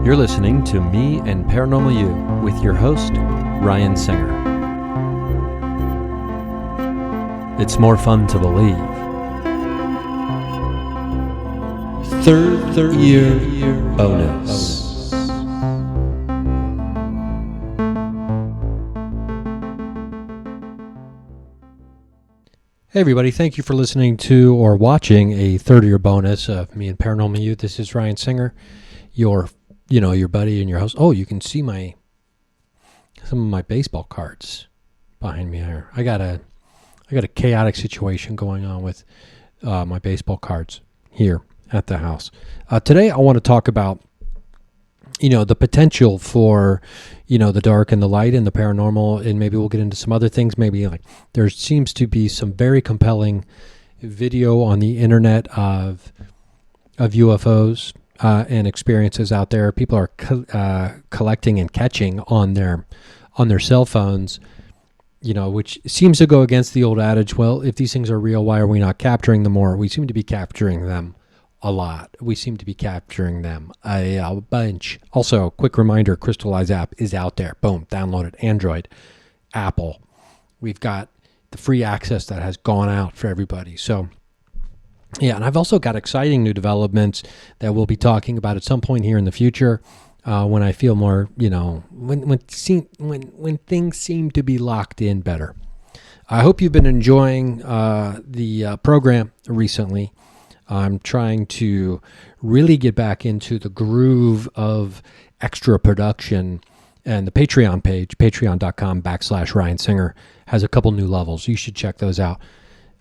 You're listening to Me and Paranormal You with your host, Ryan Singer. It's more fun to believe. Third year bonus. Hey everybody, thank you for listening to or watching a third year bonus of Me and Paranormal You. This is Ryan Singer, your buddy and your host. Oh, you can see some of my baseball cards behind me here. I got a chaotic situation going on with my baseball cards here at the house. Today I want to talk about the potential for the dark and the light and the paranormal, and maybe we'll get into some other things. Maybe like there seems to be some very compelling video on the internet of UFOs and experiences out there. People are collecting and catching on their cell phones, which seems to go against the old adage, well, if these things are real, why are we not capturing them more? We seem to be capturing them a lot. We seem to be capturing them a bunch. Also, quick reminder, Crystallize app is out there. Boom, download it. Android, Apple. We've got the free access that has gone out for everybody. So, yeah, and I've also got exciting new developments that we'll be talking about at some point here in the future when I feel more, when things seem to be locked in better. I hope you've been enjoying the program recently. I'm trying to really get back into the groove of extra production, and the Patreon page, patreon.com/Ryan Singer, has a couple new levels. You should check those out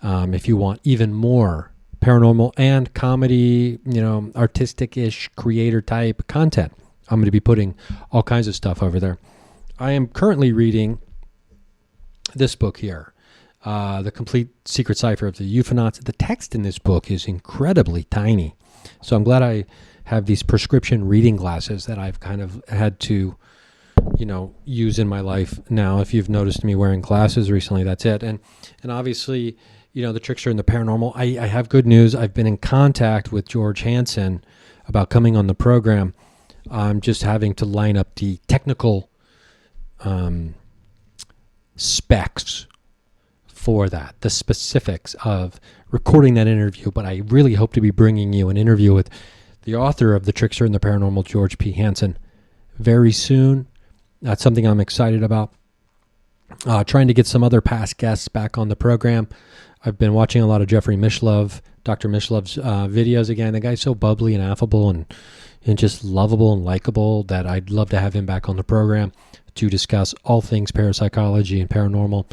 if you want even more paranormal and comedy, artistic-ish, creator-type content. I'm going to be putting all kinds of stuff over there. I am currently reading this book here. The complete Secret Cipher of the Ufonauts. The text in this book is incredibly tiny. So I'm glad I have these prescription reading glasses that I've kind of had to, use in my life now. If you've noticed me wearing glasses recently, that's it. And obviously, the trickster and the paranormal. I have good news. I've been in contact with George Hansen about coming on the program. I'm just having to line up the technical specs for that, the specifics of recording that interview, but I really hope to be bringing you an interview with the author of The Trickster and the Paranormal, George P. Hansen, very soon. That's something I'm excited about. Trying to get some other past guests back on the program. I've been watching a lot of Jeffrey Mishlev, Dr. Mishlov's videos again. The guy's so bubbly and affable and just lovable and likable that I'd love to have him back on the program to discuss all things parapsychology and paranormal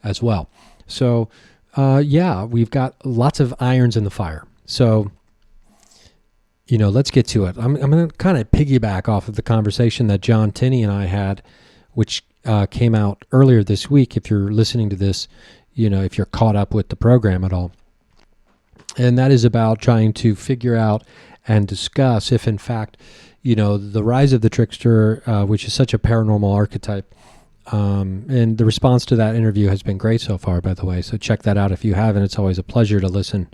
as well. So, we've got lots of irons in the fire. So, let's get to it. I'm going to kind of piggyback off of the conversation that John Tinney and I had, which came out earlier this week. If you're listening to this, if you're caught up with the program at all. And that is about trying to figure out and discuss if, in fact, the rise of the trickster, which is such a paranormal archetype, and the response to that interview has been great so far, by the way. So check that out if you haven't. It's always a pleasure to listen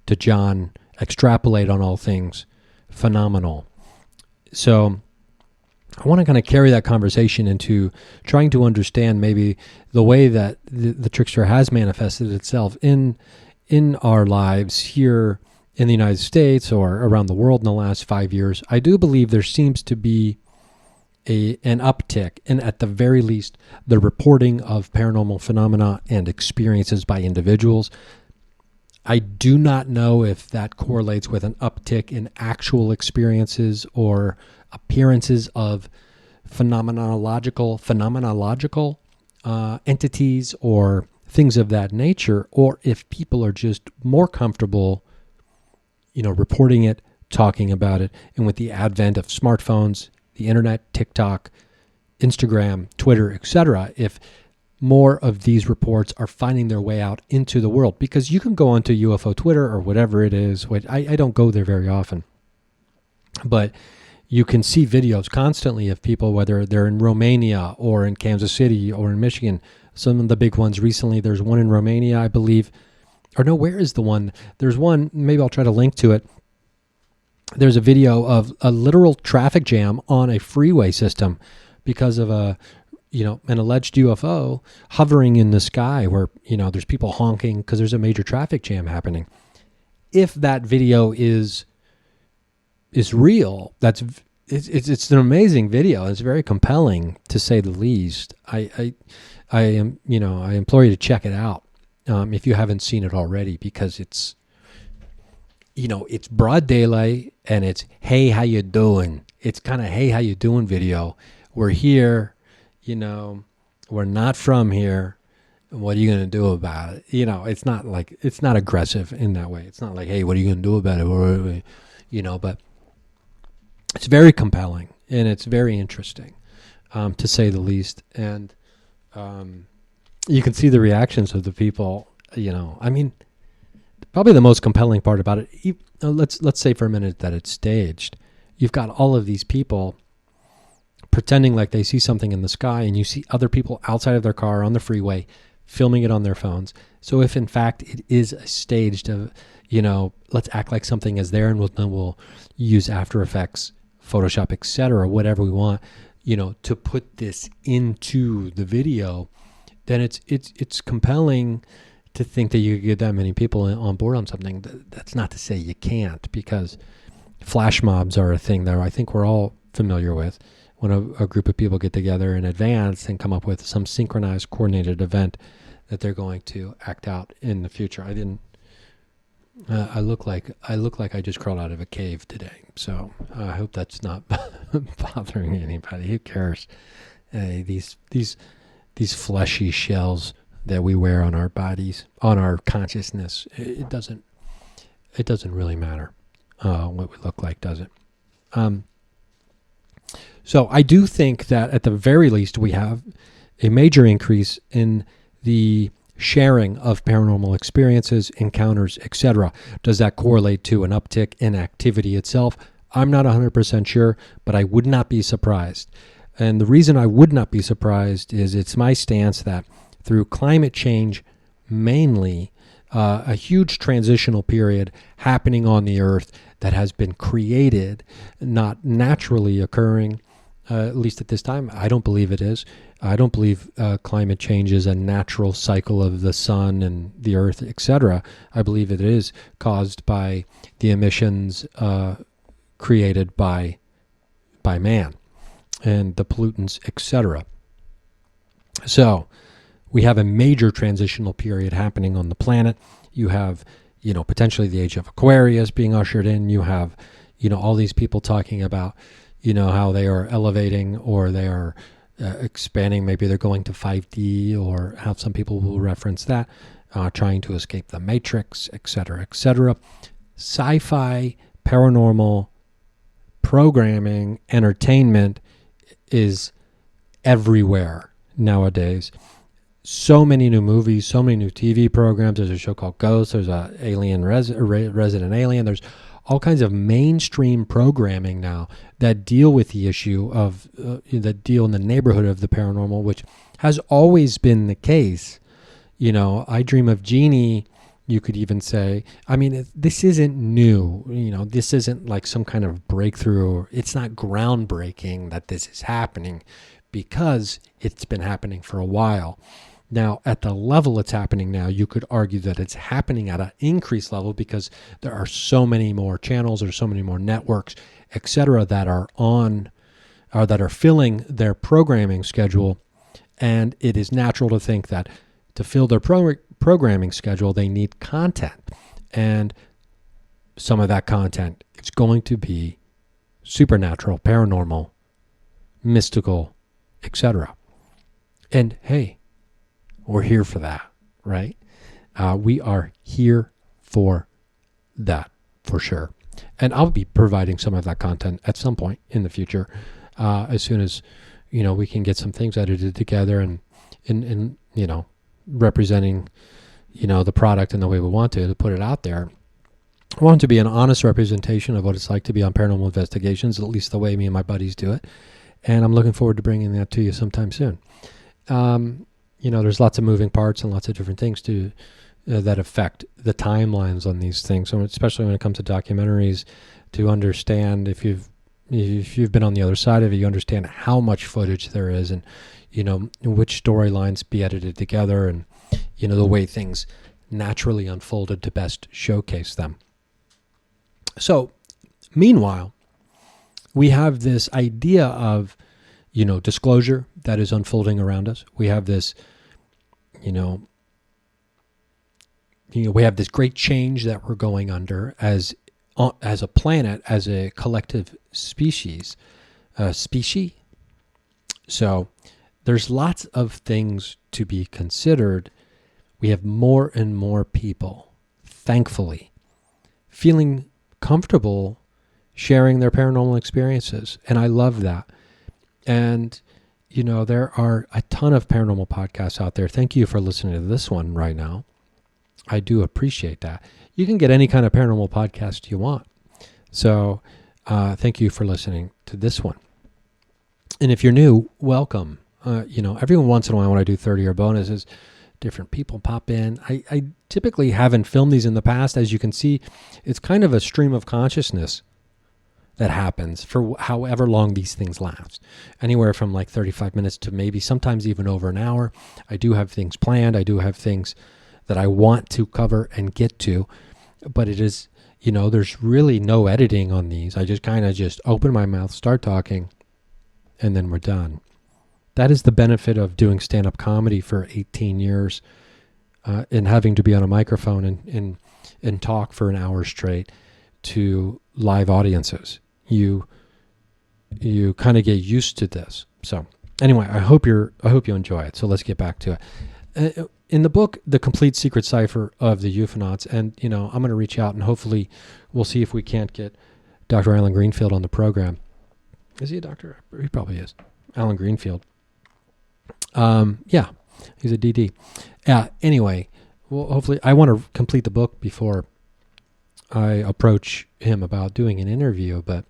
to John extrapolate on all things phenomenal. So I want to kind of carry that conversation into trying to understand maybe the way that the trickster has manifested itself in our lives here in the United States or around the world in the last 5 years. I do believe there seems to be an uptick in, at the very least, the reporting of paranormal phenomena and experiences by individuals. I do not know if that correlates with an uptick in actual experiences or appearances of phenomenological entities or things of that nature, or if people are just more comfortable, reporting it, talking about it, and with the advent of smartphones, the internet, TikTok, Instagram, Twitter, etc., if more of these reports are finding their way out into the world. Because you can go onto UFO Twitter or whatever it is, which I don't go there very often, but you can see videos constantly of people, whether they're in Romania or in Kansas City or in Michigan. Some of the big ones recently, there's one in Romania, I believe. Or no, where is the one? There's one, maybe I'll try to link to it, there's a video of a literal traffic jam on a freeway system because of an alleged UFO hovering in the sky where, there's people honking because there's a major traffic jam happening. If that video is real, it's an amazing video. It's very compelling, to say the least. I implore you to check it out if you haven't seen it already, because it's broad daylight and it's, hey, how you doing? It's kind of, hey, how you doing video. We're here, we're not from here. What are you going to do about it? It's not aggressive in that way. It's not like, hey, what are you going to do about it? But it's very compelling and it's very interesting, to say the least. And you can see the reactions of the people, probably the most compelling part about it. Let's say for a minute that it's staged. You've got all of these people pretending like they see something in the sky, and you see other people outside of their car on the freeway filming it on their phones. So if in fact it is staged, let's act like something is there, and we'll use After Effects, Photoshop, etc., whatever we want, to put this into the video, then it's compelling to think that you could get that many people on board on something. That's not to say you can't, because flash mobs are a thing that I think we're all familiar with. When a group of people get together in advance and come up with some synchronized, coordinated event that they're going to act out in the future. I look like I just crawled out of a cave today, so I hope that's not bothering anybody. Who cares? These fleshy shells that we wear on our bodies, on our consciousness, it doesn't really matter what we look like, does it? So I do think that at the very least we have a major increase in the sharing of paranormal experiences, encounters, etc. Does that correlate to an uptick in activity itself? I'm not 100% sure, but I would not be surprised. And the reason I would not be surprised is it's my stance that through climate change, mainly, a huge transitional period happening on the Earth that has been created, not naturally occurring, at least at this time. I don't believe it is. I don't believe climate change is a natural cycle of the sun and the Earth, etc. I believe it is caused by the emissions created by man and the pollutants, etc. So we have a major transitional period happening on the planet. You have, potentially the age of Aquarius being ushered in. You have, all these people talking about, how they are elevating or they are expanding. Maybe they're going to 5D, or how some people will reference that, trying to escape the Matrix, etc., etc. Sci-fi, paranormal, programming, entertainment is everywhere nowadays. So many new movies, so many new TV programs. There's a show called Ghost. There's a Resident Alien. There's all kinds of mainstream programming now that deal with the issue of, that deal in the neighborhood of the paranormal, which has always been the case. I Dream of Jeannie, you could even say. I mean, this isn't new. This isn't like some kind of breakthrough. It's not groundbreaking that this is happening, because it's been happening for a while. Now, at the level it's happening now, you could argue that it's happening at an increased level because there are so many more channels, or so many more networks, etc., that are on, or that are filling their programming schedule. And it is natural to think that to fill their programming schedule, they need content. And some of that content is going to be supernatural, paranormal, mystical, etc. And hey, we're here for that, right? We are here for that, for sure. And I'll be providing some of that content at some point in the future, as soon as, we can get some things edited together and representing, the product in the way we want to put it out there. I want it to be an honest representation of what it's like to be on Paranormal Investigations, at least the way me and my buddies do it. And I'm looking forward to bringing that to you sometime soon. There's lots of moving parts and lots of different things to that affect the timelines on these things. So especially when it comes to documentaries, to understand if you've been on the other side of it, you understand how much footage there is, and which storylines be edited together, and the way things naturally unfolded to best showcase them. So, meanwhile, we have this idea of disclosure that is unfolding around us. We have this we have this great change that we're going under as a planet, as a collective species. So there's lots of things to be considered. We have more and more people, thankfully, feeling comfortable sharing their paranormal experiences. And I love that. And, there are a ton of paranormal podcasts out there. Thank you for listening to this one right now. I do appreciate that. You can get any kind of paranormal podcast you want. So thank you for listening to this one. And if you're new, welcome. Every once in a while when I do 30-year bonuses, different people pop in. I typically haven't filmed these in the past. As you can see, it's kind of a stream of consciousness that happens for however long these things last. Anywhere from like 35 minutes to maybe sometimes even over an hour. I do have things planned. I do have things that I want to cover and get to. But it is, there's really no editing on these. I just kind of just open my mouth, start talking, and then we're done. That is the benefit of doing stand-up comedy for 18 years and having to be on a microphone and talk for an hour straight to live audiences. You kind of get used to this. So anyway, I hope you enjoy it. So let's get back to it. In the book, The Complete Secret Cipher of the Ufonauts, and I'm going to reach out and hopefully we'll see if we can't get Dr. Alan Greenfield on the program. Is he a doctor? He probably is. Alan Greenfield. Yeah, he's a DD. Anyway, well, hopefully I want to complete the book before I approach him about doing an interview, but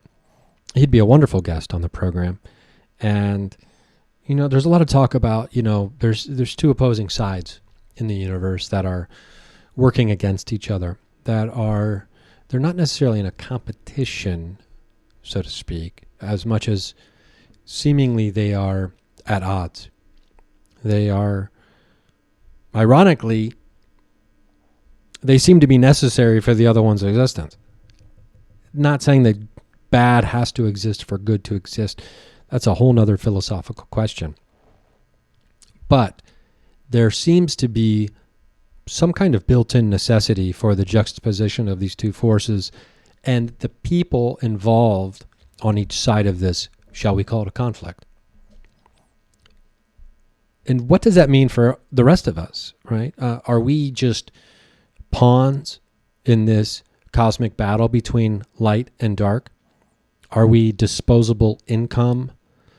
he'd be a wonderful guest on the program. And, there's a lot of talk about, there's two opposing sides in the universe that are working against each other, they're not necessarily in a competition, so to speak, as much as seemingly they are at odds. They are, ironically, they seem to be necessary for the other one's existence. Not saying that bad has to exist for good to exist. That's a whole nother philosophical question. But there seems to be some kind of built-in necessity for the juxtaposition of these two forces and the people involved on each side of this, shall we call it a conflict. And what does that mean for the rest of us, right? Are we just pawns in this cosmic battle between light and dark? Are we disposable income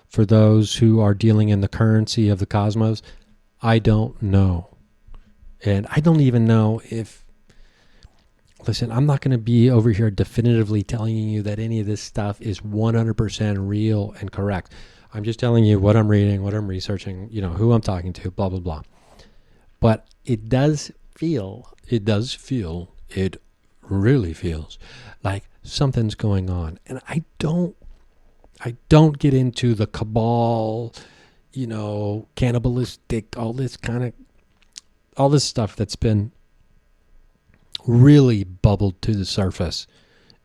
for those who are dealing in the currency of the cosmos? I don't know. And I don't even know if... Listen, I'm not going to be over here definitively telling you that any of this stuff is 100% real and correct. I'm just telling you what I'm reading, what I'm researching, who I'm talking to, blah, blah, blah. But it really feels like something's going on. And I don't get into the cabal, cannibalistic, all this stuff that's been really bubbled to the surface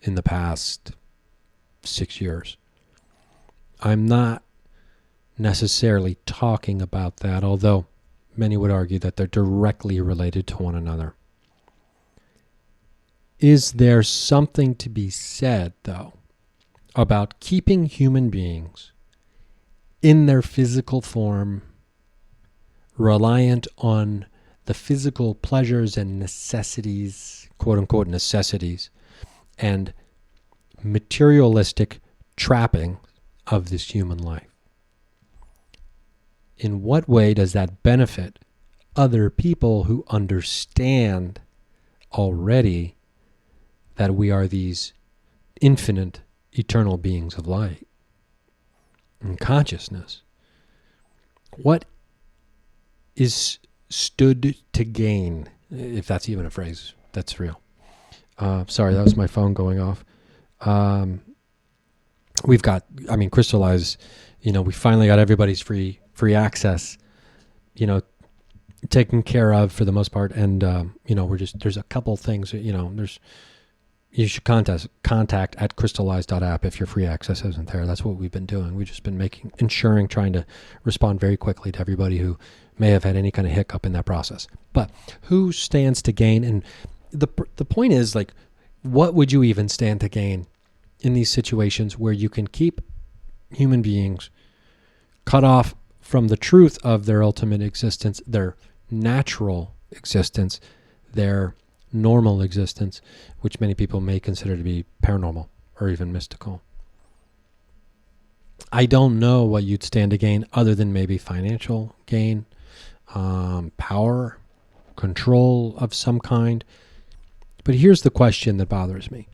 in the past 6 years. I'm not necessarily talking about that, although many would argue that they're directly related to one another. Is there something to be said, though, about keeping human beings in their physical form, reliant on the physical pleasures and necessities, quote-unquote necessities, and materialistic trapping of this human life? In what way does that benefit other people who understand already that we are these infinite, eternal beings of light and consciousness? What is stood to gain if that's even a phrase that's real. Sorry, that was my phone going off. We've got, crystallized, we finally got everybody's free access, taken care of for the most part. And, there's a couple things, you should contact at crystallized.app if your free access isn't there. That's what we've been doing. We've just been trying to respond very quickly to everybody who may have had any kind of hiccup in that process. But who stands to gain? And the point is, like, what would you even stand to gain in these situations where you can keep human beings cut off from the truth of their ultimate existence, their natural existence, their normal existence, which many people may consider to be paranormal or even mystical? I don't know what you'd stand to gain other than maybe financial gain, power, control of some kind. But here's the question that bothers me.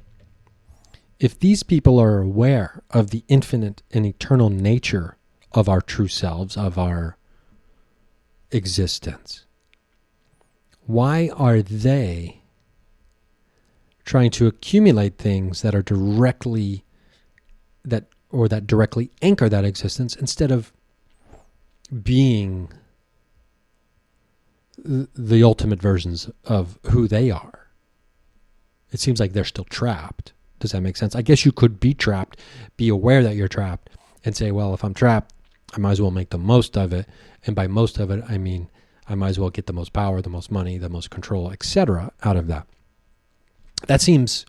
If these people are aware of the infinite and eternal nature of our true selves, of our existence, why are they trying to accumulate things that are directly that directly anchor that existence instead of being the ultimate versions of who they are? It seems like they're still trapped. Does that make sense? I guess you could be trapped, be aware that you're trapped, and say, well, if I'm trapped, I might as well make the most of it. And by most of it, I mean I might as well get the most power, the most money, the most control, etc. out of that. That seems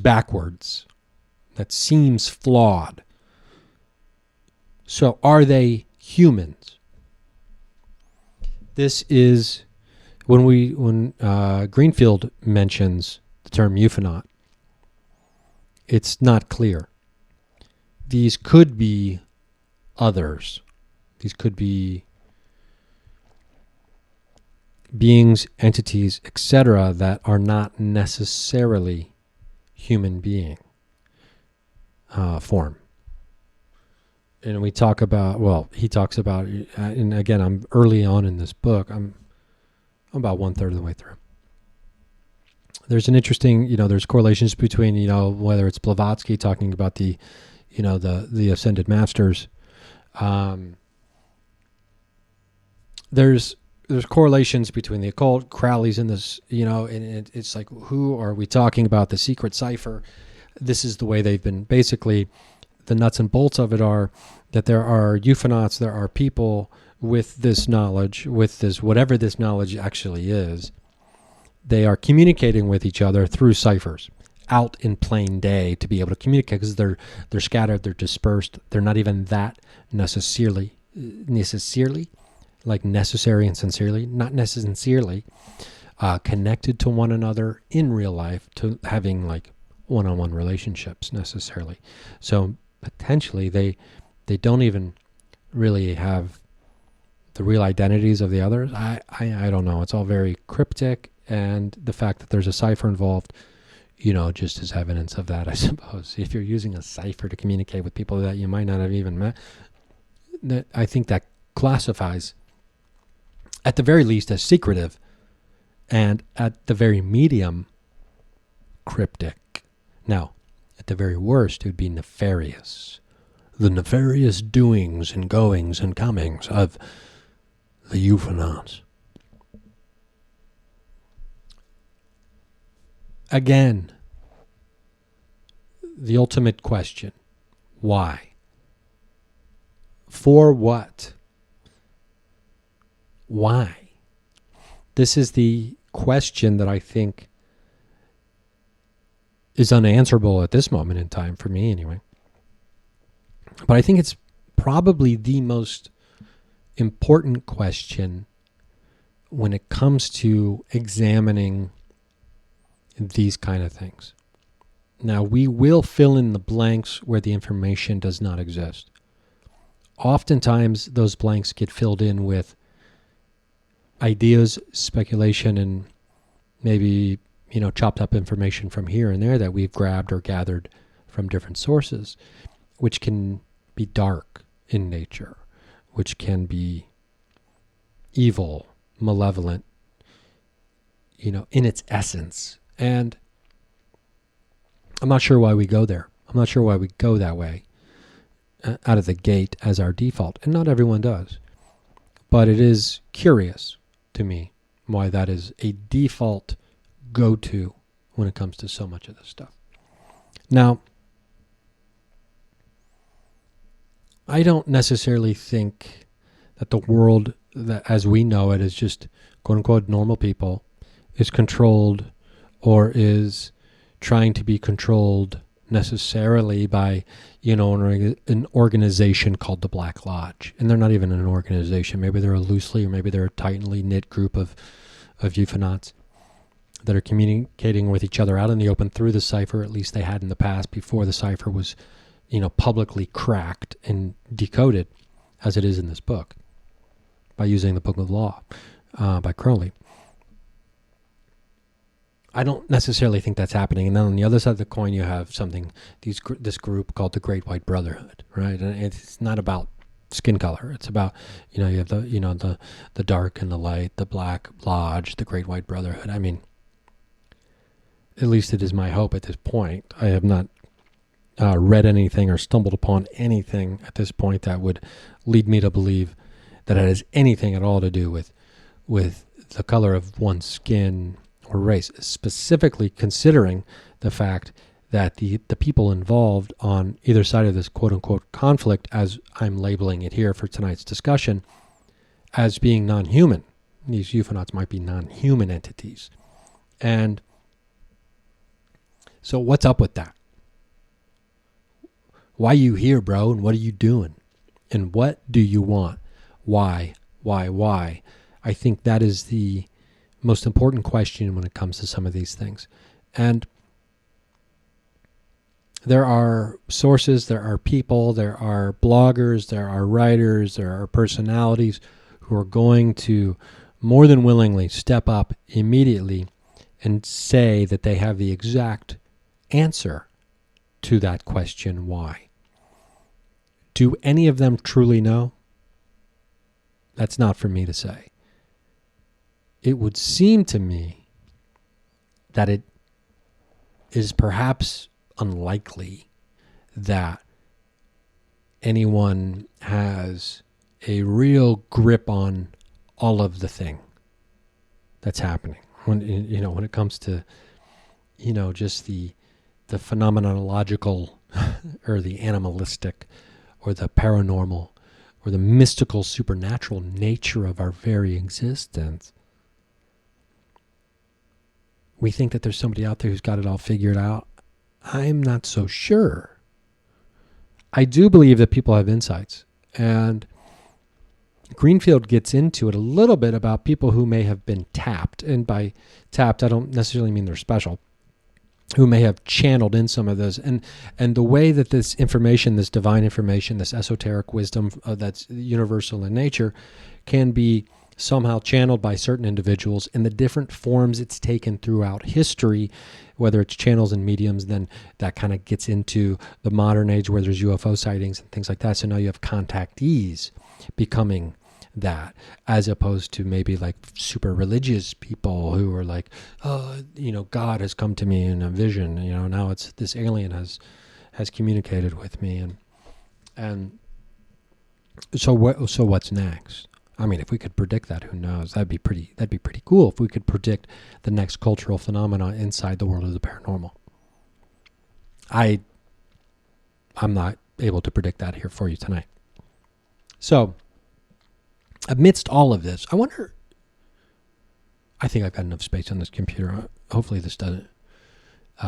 backwards. That seems flawed. So are they humans? This is when Greenfield mentions the term Ufonaut, it's not clear. These could be others. These could be beings, entities, etc. that are not necessarily human being form. And we talk about, he talks about, and again, I'm early on in this book. I'm about 1/3 of the way through. There's an interesting, there's correlations between, whether it's Blavatsky talking about the ascended masters. There's correlations between the occult. Crowley's in this, and it's like, who are we talking about? The Secret Cipher. This is the way they've been. Basically, the nuts and bolts of it are that there are Ufonauts, there are people with this knowledge, with this, whatever this knowledge actually is. They are communicating with each other through ciphers out in plain day to be able to communicate, because they're scattered, they're dispersed. They're not even that necessarily like necessary and sincerely, not necessarily connected to one another in real life, to having like one-on-one relationships necessarily. So potentially they don't even really have the real identities of the others. I don't know. It's all very cryptic, and the fact that there's a cipher involved, just as evidence of that, I suppose. If you're using a cipher to communicate with people that you might not have even met, I think that classifies, at the very least, as secretive, and at the very medium, cryptic. Now, at the very worst, it would be nefarious. The nefarious doings and goings and comings of the Ufonauts. Again, the ultimate question: why? For what? Why? This is the question that I think is unanswerable at this moment in time, for me anyway. But I think it's probably the most important question when it comes to examining these kind of things. Now, we will fill in the blanks where the information does not exist. Oftentimes, those blanks get filled in with ideas, speculation, and maybe, chopped up information from here and there that we've grabbed or gathered from different sources, which can be dark in nature, which can be evil, malevolent, in its essence. And I'm not sure why we go there. I'm not sure why we go that way out of the gate as our default. And not everyone does. But it is curious to me why that is a default go-to when it comes to so much of this stuff. Now, I don't necessarily think that the world that as we know it is just quote-unquote normal people is controlled or is trying to be controlled necessarily by, an organization called the Black Lodge. And they're not even an organization. Maybe they're a loosely or maybe they're a tightly knit group of Ufonauts that are communicating with each other out in the open through the cipher. At least they had in the past before the cipher was, publicly cracked and decoded as it is in this book by using the Book of Law by Crowley. I don't necessarily think that's happening. And then on the other side of the coin, you have this group called the Great White Brotherhood, right? And it's not about skin color. It's about, you have the dark and the light, the Black Lodge, the Great White Brotherhood. I mean, at least it is my hope at this point. I have not read anything or stumbled upon anything at this point that would lead me to believe that it has anything at all to do with the color of one's skin or race, specifically considering the fact that the people involved on either side of this quote-unquote conflict, as I'm labeling it here for tonight's discussion, as being non-human. These Ufonauts might be non-human entities. And so what's up with that? Why are you here, bro? And what are you doing? And what do you want? Why? I think that is the most important question when it comes to some of these things. And there are sources, there are people, there are bloggers, there are writers, there are personalities who are going to more than willingly step up immediately and say that they have the exact answer to that question, why. Do any of them truly know? That's not for me to say. It would seem to me that it is perhaps unlikely that anyone has a real grip on all of the thing that's happening. When it comes to, just the phenomenological or the animalistic or the paranormal or the mystical supernatural nature of our very existence. We think that there's somebody out there who's got it all figured out. I'm not so sure. I do believe that people have insights. And Greenfield gets into it a little bit about people who may have been tapped. And by tapped, I don't necessarily mean they're special. Who may have channeled in some of this. And the way that this information, this divine information, this esoteric wisdom that's universal in nature can be somehow channeled by certain individuals in the different forms it's taken throughout history, whether it's channels and mediums, then that kind of gets into the modern age where there's UFO sightings and things like that. So now you have contactees becoming that, as opposed to maybe like super religious people who are like, oh, God has come to me in a vision. Now it's this alien has communicated with me, and so what's next? I mean, if we could predict that, who knows? That'd be pretty cool if we could predict the next cultural phenomena inside the world of the paranormal. I'm not able to predict that here for you tonight. So, amidst all of this, I think I've got enough space on this computer. Hopefully this doesn't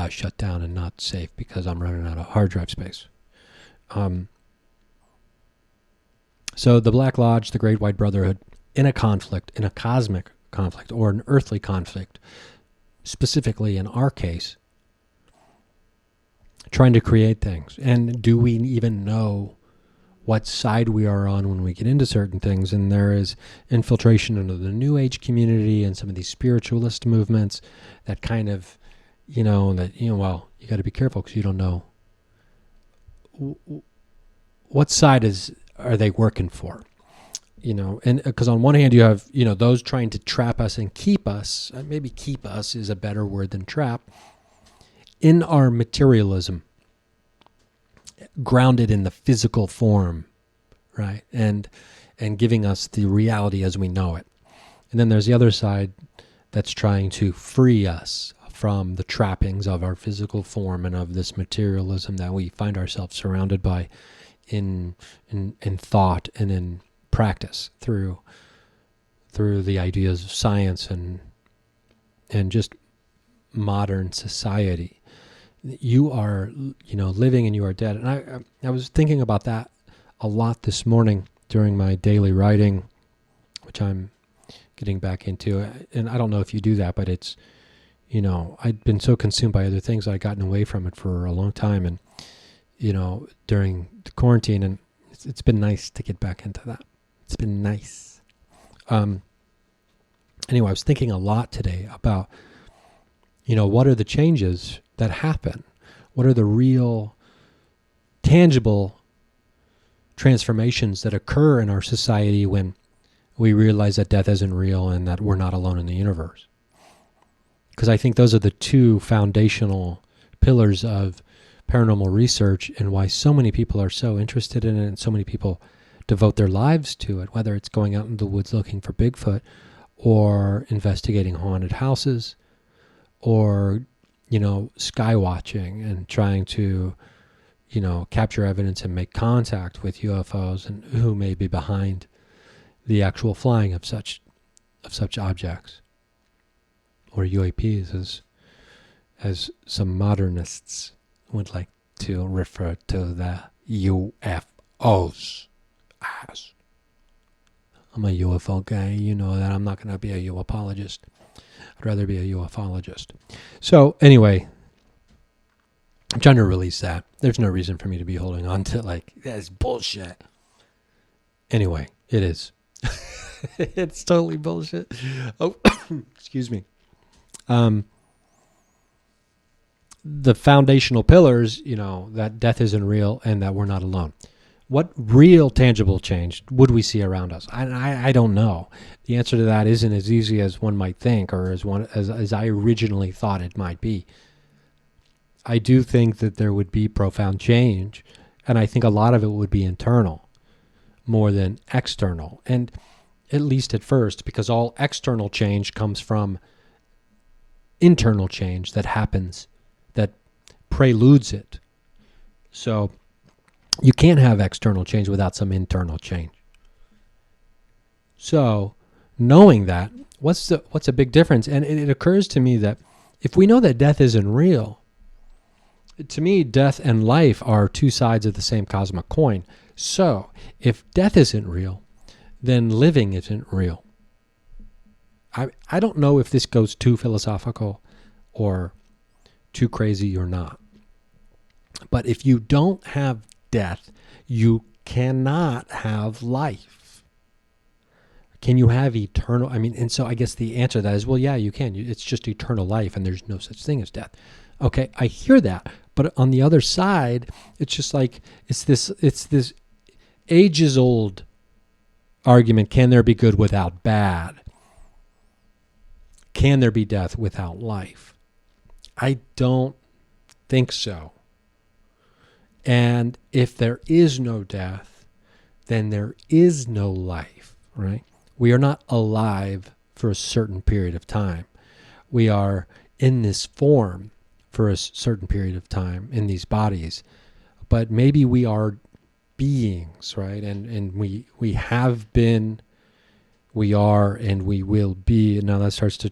shut down and not safe because I'm running out of hard drive space. So the Black Lodge, the Great White Brotherhood, in a conflict, in a cosmic conflict or an earthly conflict, specifically in our case, trying to create things. And do we even know what side we are on when we get into certain things? And there is infiltration into the New Age community and some of these spiritualist movements that kind of, you got to be careful because you don't know what side are they working for? and because on one hand you have, those trying to trap us and keep us, maybe keep us is a better word than trap, in our materialism, grounded in the physical form, right? And giving us the reality as we know it. And then there's the other side that's trying to free us from the trappings of our physical form and of this materialism that we find ourselves surrounded by in thought and in practice through the ideas of science and just modern society. You are, living and you are dead. And I was thinking about that a lot this morning during my daily writing, which I'm getting back into. And I don't know if you do that, but it's, I'd been so consumed by other things, I'd gotten away from it for a long time. And, during the quarantine, and it's been nice to get back into that. It's been nice. Anyway, I was thinking a lot today about, what are the changes that happen? What are the real, tangible transformations that occur in our society when we realize that death isn't real and that we're not alone in the universe? Because I think those are the two foundational pillars of paranormal research and why so many people are so interested in it and so many people devote their lives to it, whether it's going out in the woods looking for Bigfoot or investigating haunted houses or, sky watching and trying to, capture evidence and make contact with UFOs and who may be behind the actual flying of such objects, or UAPs as some modernists would like to refer to the UFOs as. I'm a UFO guy, you know that. I'm not going to be a UFologist. I'd rather be a ufologist. So anyway, I'm trying to release that. There's no reason for me to be holding on to that's bullshit. Anyway, it is. It's totally bullshit. Oh, excuse me. The foundational pillars, that death isn't real and that we're not alone. What real tangible change would we see around us? I don't know. The answer to that isn't as easy as one might think or as I originally thought it might be. I do think that there would be profound change, and I think a lot of it would be internal more than external, and at least at first, because all external change comes from internal change that happens, that preludes it. So you can't have external change without some internal change. So knowing that, what's a big difference? And it occurs to me that if we know that death isn't real, to me, death and life are two sides of the same cosmic coin. So if death isn't real, then living isn't real. I don't know if this goes too philosophical or too crazy or not. But if you don't have death, you cannot have life. Can you have eternal? And so I guess the answer to that is, well, yeah, you can. It's just eternal life, and there's no such thing as death. Okay, I hear that. But on the other side, it's just it's this ages-old argument. Can there be good without bad? Can there be death without life? I don't think so. And if there is no death, then there is no life, right? We are not alive for a certain period of time. We are in this form for a certain period of time in these bodies. But maybe we are beings, right? And we have been, we are, and we will be. And now that starts to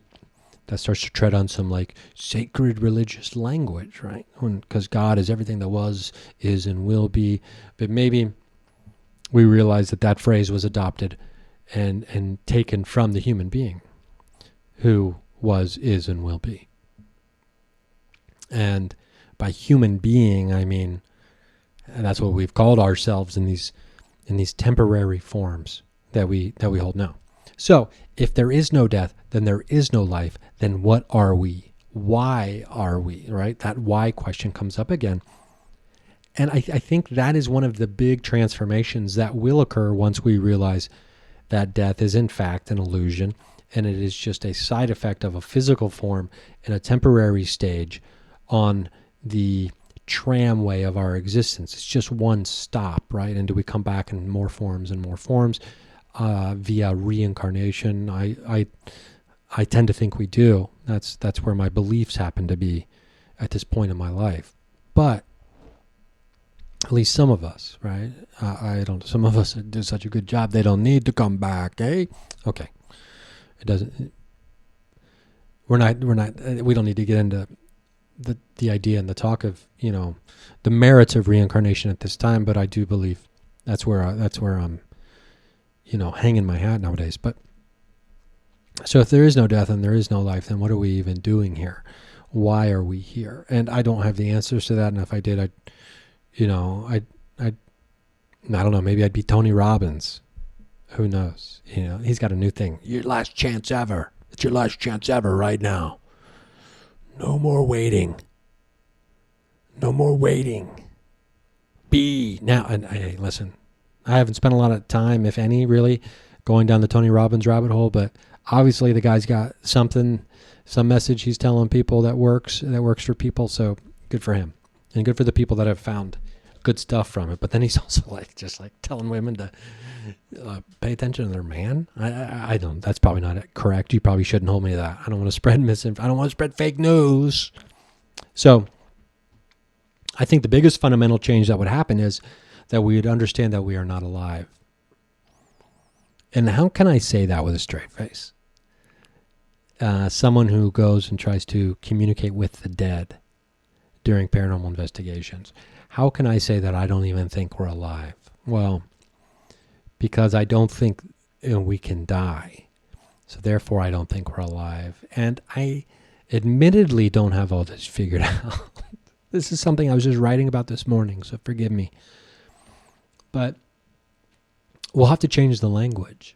tread on some sacred religious language, right? Because God is everything that was, is, and will be. But maybe we realize that phrase was adopted and taken from the human being who was, is, and will be. And by human being, I mean, and that's what we've called ourselves in these temporary forms that we hold now. So if there is no death, then there is no life. Then what are we? Why are we? Right? That why question comes up again. And I think that is one of the big transformations that will occur once we realize that death is in fact an illusion, and it is just a side effect of a physical form in a temporary stage on the tramway of our existence. It's just one stop, right? And do we come back in more forms and more forms via reincarnation? I tend to think we do. That's where my beliefs happen to be at this point in my life. But at least some of us, right? Some of us do such a good job, they don't need to come back, eh? Okay. It doesn't, we don't need to get into the idea and the talk of, the merits of reincarnation at this time, but I do believe that's where I'm, hanging my hat nowadays. But so if there is no death and there is no life, then what are we even doing here? Why are we here? And I don't have the answers to that. And if I did, I don't know, maybe I'd be Tony Robbins. Who knows? He's got a new thing. Your last chance ever. It's your last chance ever right now. No more waiting. No more waiting. Be now. And hey, listen, I haven't spent a lot of time, if any, really, going down the Tony Robbins rabbit hole, but obviously the guy's got some message he's telling people that works for people. So good for him, and good for the people that have found good stuff from it. But then he's also just telling women to pay attention to their man. I don't. That's probably not correct. You probably shouldn't hold me to that. I don't want to spread I don't want to spread fake news. So I think the biggest fundamental change that would happen is that we would understand that we are not alive. And how can I say that with a straight face? Someone who goes and tries to communicate with the dead during paranormal investigations. How can I say that I don't even think we're alive? Well, because I don't think we can die. So therefore, I don't think we're alive. And I admittedly don't have all this figured out. This is something I was just writing about this morning, so forgive me. But we'll have to change the language.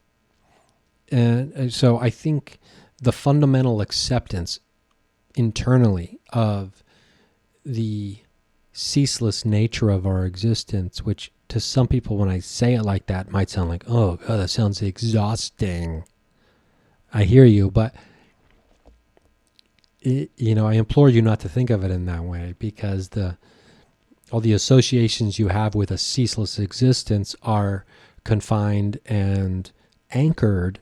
And so I think the fundamental acceptance internally of the ceaseless nature of our existence, which to some people, when I say it like that, might sound like, oh, God, that sounds exhausting. I hear you, but I implore you not to think of it in that way, because all the associations you have with a ceaseless existence are confined and anchored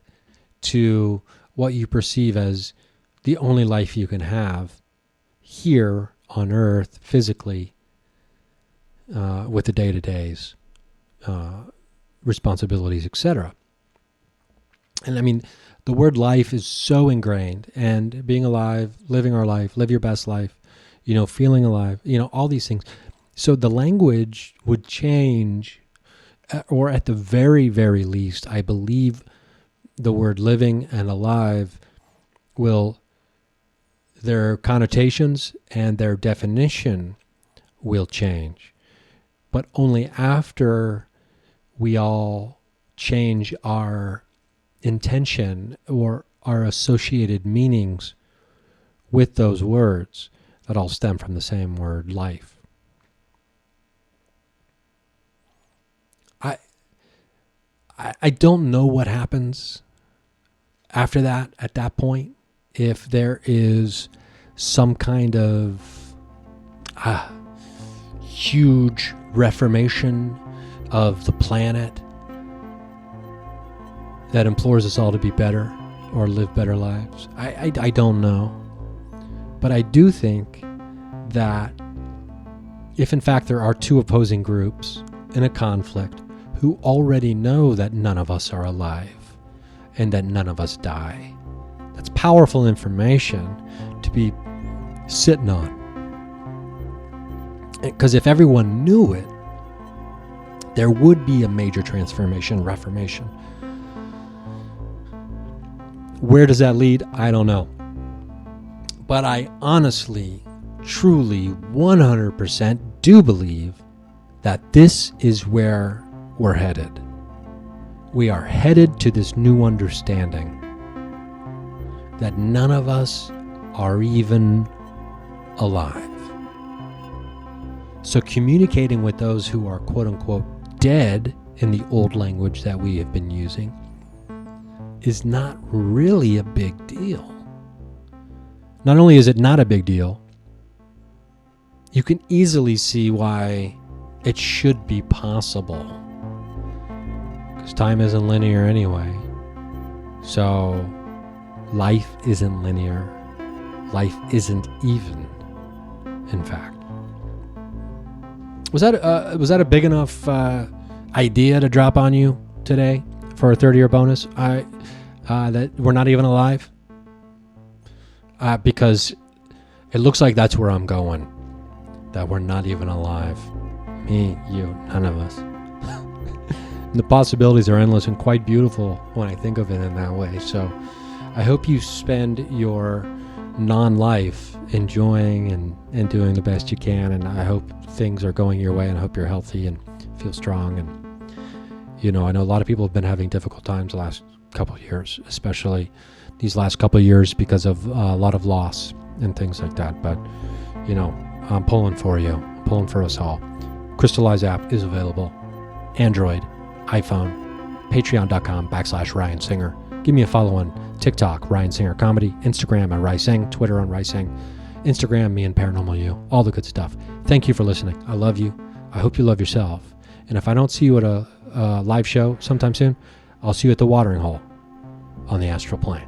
to what you perceive as the only life you can have here on Earth physically, with the day-to-days, responsibilities, etc. And I mean, the word life is so ingrained, and being alive, living our life, live your best life, feeling alive, all these things. So the language would change, or at the very, very least, I believe the word living and alive their connotations and their definition will change. But only after we all change our intention or our associated meanings with those words that all stem from the same word, life. I don't know what happens after that, at that point, if there is some kind of huge reformation of the planet that implores us all to be better or live better lives. I don't know. But I do think that if in fact there are two opposing groups in a conflict who already know that none of us are alive and that none of us die, that's powerful information to be sitting on. Because if everyone knew it, there would be a major reformation. Where does that lead? I don't know. But I honestly, truly, 100% do believe that this is where we're headed. We are headed to this new understanding that none of us are even alive. So communicating with those who are quote unquote dead in the old language that we have been using is not really a big deal. Not only is it not a big deal, you can easily see why it should be possible. Because time isn't linear anyway. So life isn't linear. Life isn't even, in fact. Was that a big enough idea to drop on you today for a 30-year bonus? That we're not even alive? Because it looks like that's where I'm going. That we're not even alive. Me, you, none of us. The possibilities are endless and quite beautiful when I think of it in that way. So I hope you spend your non-life enjoying and doing the best you can. And I hope things are going your way, and I hope you're healthy and feel strong. And, I know a lot of people have been having difficult times the last couple of years, especially these last couple of years because of a lot of loss and things like that. But, I'm pulling for you. I'm pulling for us all. Crystallize app is available. Android, iPhone, patreon.com/Ryan Singer. Give me a follow on TikTok, Ryan Singer Comedy, Instagram at Rysing, Twitter on Rysing, Instagram, me and Paranormal You, all the good stuff. Thank you for listening. I love you. I hope you love yourself. And if I don't see you at a live show sometime soon, I'll see you at the watering hole on the astral plane.